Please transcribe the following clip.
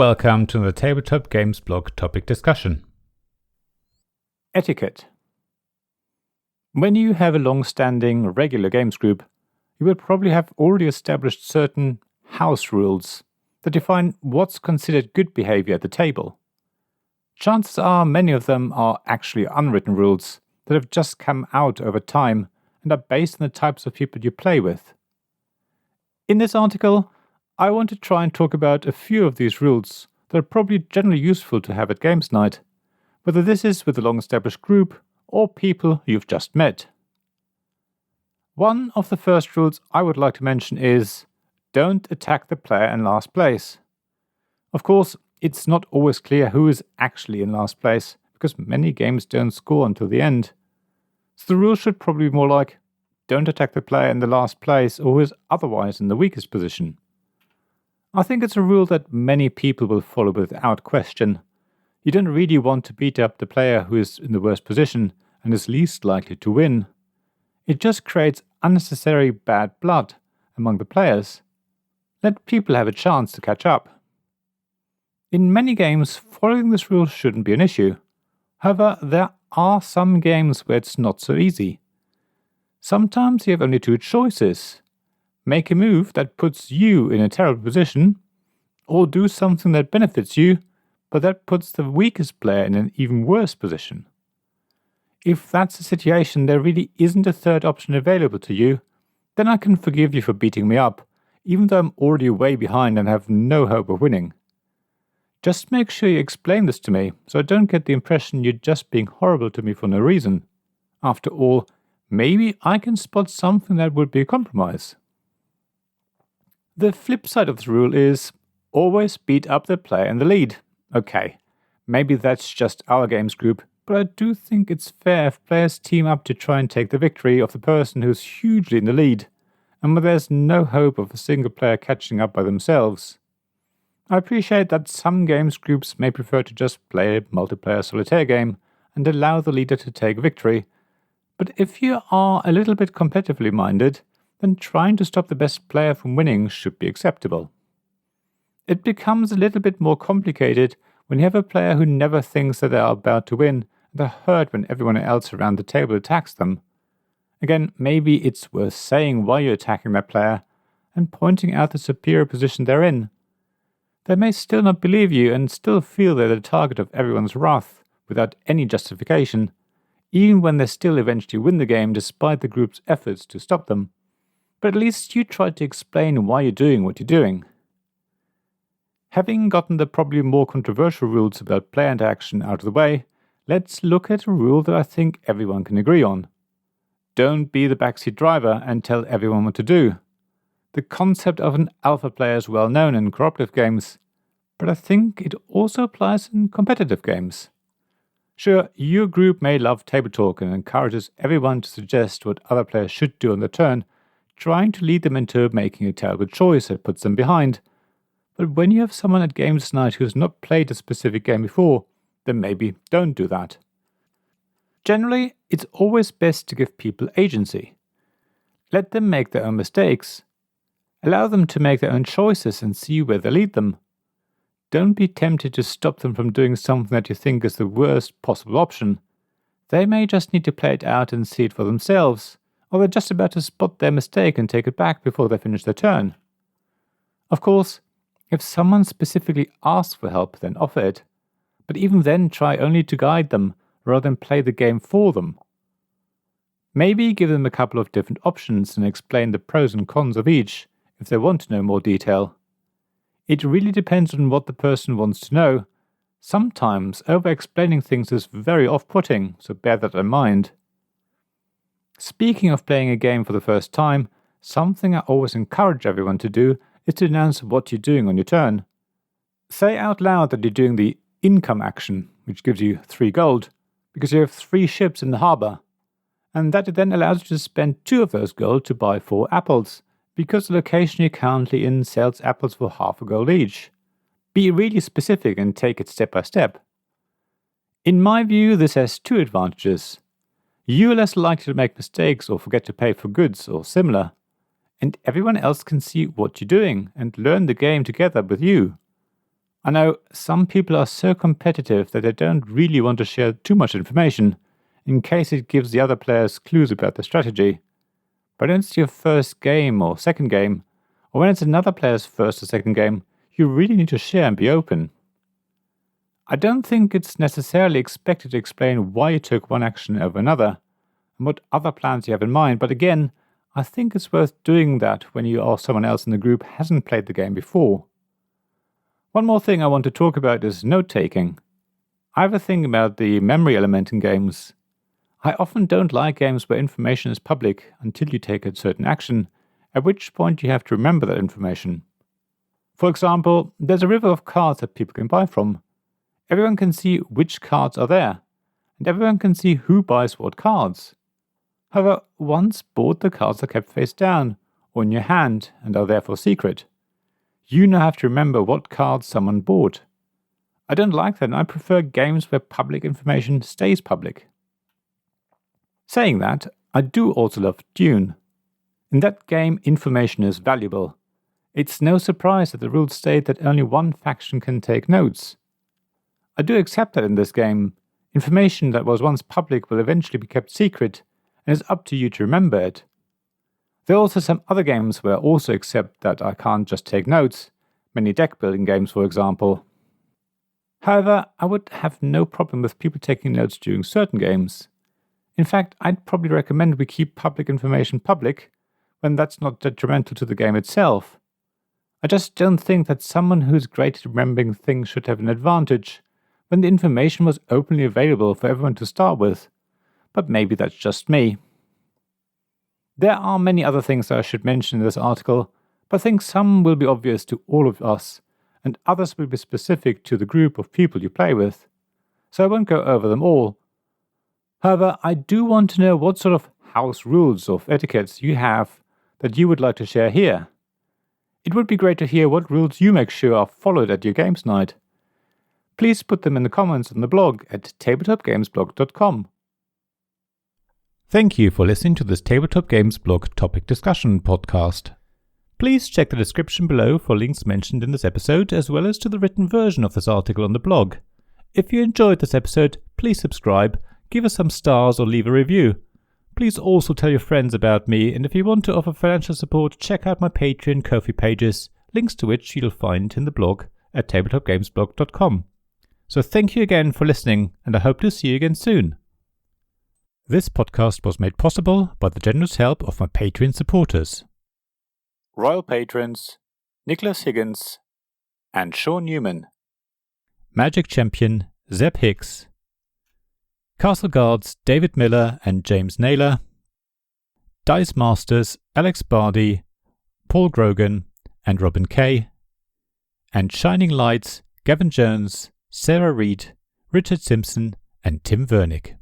welcome to the Tabletop Games blog topic discussion. Etiquette. When you have a long-standing regular games group, you will probably have already established certain house rules that define what's considered good behavior at the table. Chances are many of them are actually unwritten rules that have just come out over time and are based on the types of people you play with. In this article, I want to try and talk about a few of these rules that are probably generally useful to have at games night, whether this is with a long-established group or people you've just met. One of the first rules I would like to mention is, don't attack the player in last place. Of course, it's not always clear who is actually in last place, because many games don't score until the end. So the rule should probably be more like, don't attack the player in the last place or who is otherwise in the weakest position. I think it's a rule that many people will follow without question. You don't really want to beat up the player who is in the worst position and is least likely to win. It just creates unnecessary bad blood among the players. Let people have a chance to catch up. In many games, following this rule shouldn't be an issue. However, there are some games where it's not so easy. Sometimes you have only two choices. Make a move that puts you in a terrible position, or do something that benefits you, but that puts the weakest player in an even worse position. If that's the situation, there really isn't a third option available to you, then I can forgive you for beating me up, even though I'm already way behind and have no hope of winning. Just make sure you explain this to me, so I don't get the impression you're just being horrible to me for no reason. After all, maybe I can spot something that would be a compromise. The flip side of the rule is, always beat up the player in the lead. Okay, maybe that's just our games group, but I do think it's fair if players team up to try and take the victory of the person who's hugely in the lead, and where there's no hope of a single player catching up by themselves. I appreciate that some games groups may prefer to just play a multiplayer solitaire game and allow the leader to take victory, but if you are a little bit competitively minded, then trying to stop the best player from winning should be acceptable. It becomes a little bit more complicated when you have a player who never thinks that they are about to win and are hurt when everyone else around the table attacks them. Again, maybe it's worth saying why you're attacking that player and pointing out the superior position they're in. They may still not believe you and still feel they're the target of everyone's wrath without any justification, even when they still eventually win the game despite the group's efforts to stop them. But at least you tried to explain why you're doing what you're doing. Having gotten the probably more controversial rules about player interaction out of the way, let's look at a rule that I think everyone can agree on. Don't be the backseat driver and tell everyone what to do. The concept of an alpha player is well known in cooperative games, but I think it also applies in competitive games. Sure, your group may love table talk and encourages everyone to suggest what other players should do on their turn, trying to lead them into making a terrible choice that puts them behind. But when you have someone at games night who has not played a specific game before, then maybe don't do that. Generally, it's always best to give people agency. Let them make their own mistakes. Allow them to make their own choices and see where they lead them. Don't be tempted to stop them from doing something that you think is the worst possible option. They may just need to play it out and see it for themselves, or they're just about to spot their mistake and take it back before they finish their turn. Of course, if someone specifically asks for help, then offer it. But even then, try only to guide them, rather than play the game for them. Maybe give them a couple of different options and explain the pros and cons of each, if they want to know more detail. It really depends on what the person wants to know. Sometimes over-explaining things is very off-putting, so bear that in mind. Speaking of playing a game for the first time, something I always encourage everyone to do is to announce what you're doing on your turn. Say out loud that you're doing the income action, which gives you 3 gold, because you have 3 ships in the harbour, and that it then allows you to spend 2 of those gold to buy 4 apples, because the location you're currently in sells apples for half a gold each. Be really specific and take it step by step. In my view, this has 2 advantages. You are less likely to make mistakes or forget to pay for goods or similar, and everyone else can see what you're doing and learn the game together with you. I know some people are so competitive that they don't really want to share too much information, in case it gives the other players clues about the strategy. But when it's your first game or second game, or when it's another player's first or second game, you really need to share and be open. I don't think it's necessarily expected to explain why you took one action over another, and what other plans you have in mind, but again, I think it's worth doing that when you or someone else in the group hasn't played the game before. One more thing I want to talk about is note-taking. I have a thing about the memory element in games. I often don't like games where information is public until you take a certain action, at which point you have to remember that information. For example, there's a river of cards that people can buy from. Everyone can see which cards are there, and everyone can see who buys what cards. However, once bought, the cards are kept face down, or in your hand, and are therefore secret. You now have to remember what cards someone bought. I don't like that, and I prefer games where public information stays public. Saying that, I do also love Dune. In that game, information is valuable. It's no surprise that the rules state that only one faction can take notes. I do accept that in this game, information that was once public will eventually be kept secret, and it's up to you to remember it. There are also some other games where I also accept that I can't just take notes, many deck building games for example. However, I would have no problem with people taking notes during certain games. In fact, I'd probably recommend we keep public information public, when that's not detrimental to the game itself. I just don't think that someone who's great at remembering things should have an advantage, when the information was openly available for everyone to start with. But maybe that's just me. There are many other things that I should mention in this article, but I think some will be obvious to all of us, and others will be specific to the group of people you play with. So I won't go over them all. However, I do want to know what sort of house rules or etiquettes you have that you would like to share here. It would be great to hear what rules you make sure are followed at your games night. Please put them in the comments on the blog at tabletopgamesblog.com. Thank you for listening to this Tabletop Games Blog Topic Discussion podcast. Please check the description below for links mentioned in this episode, as well as to the written version of this article on the blog. If you enjoyed this episode, please subscribe, give us some stars or leave a review. Please also tell your friends about me, and if you want to offer financial support, check out my Patreon and Ko-fi pages, links to which you'll find in the blog at tabletopgamesblog.com. So thank you again for listening, and I hope to see you again soon. This podcast was made possible by the generous help of my Patreon supporters. Royal Patrons, Nicholas Higgins and Sean Newman. Magic Champion Zeb Hicks. Castle Guards David Miller and James Naylor. Dice Masters Alex Bardi, Paul Grogan and Robin Kay. And Shining Lights Gavin Jones, Sarah Reed, Richard Simpson and Tim Vernick.